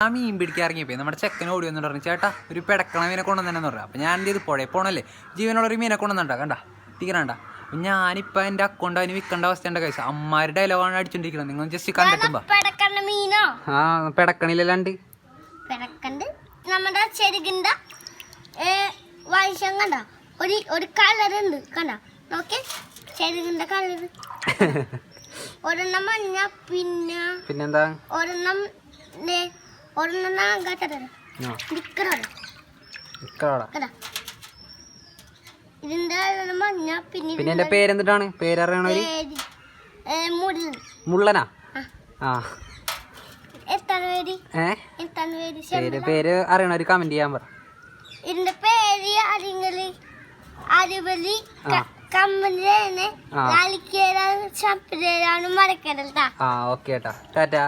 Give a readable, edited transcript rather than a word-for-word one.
ആ മീൻ പിടിക്കാൻ ഇറങ്ങിയപ്പോൾ നമ്മുടെ ചെക്കൻ ഓടി വന്നിട്ട് പറഞ്ഞു ചേട്ടാ ഒരു പെടക്കണ മീനെ കൊണ്ടുവന്നെ പറഞ്ഞു. അപ്പം ഞാൻ എന്ത് ചെയ്ത് പുഴയിൽ പോകണല്ലേ ജീവനുള്ളൊരു മീനെ കൊണ്ടുവന്നുണ്ടാ കണ്ടാ തീരാണ്ട. ഞാനിപ്പോൾ എൻ്റെ അക്കൗണ്ട് അതിന് വിൽക്കേണ്ട അവസ്ഥയുണ്ട് കഴിച്ച അമ്മാരുടെ ഡയലോഗാണ് അടിച്ചോണ്ടിരിക്കുന്നത്. നിങ്ങൾ ജസ്റ്റ് കണ്ടിട്ടുമ്പോ ആ പെടക്കണില്ലാണ്ട് നമ്മുടെ ചെറുകിന്റെ വൈഷം കണ്ട ഒരു കളർ ഉണ്ട് കണ്ട നോക്കി ചെറുകിന്റെ കളർ ഒരെണ്ണം മഞ്ഞ പിന്നെന്താ ഒരെണ്ണം ഇതിന്റെ മഞ്ഞ പിന്നെ എന്റെ പേരെന്തിട്ടാണ് പേരറിയണവര് മുള്ളനാ ആ പേര് അറിയണവര് കമന്റ് ചെയ്യാൻ പറ. ഇതിന്റെ പേര് അറിഞ്ഞാല് അരിവലി കമ്പനിയാണ് മറക്കരുത്. ഓക്കെ ടാറ്റാ.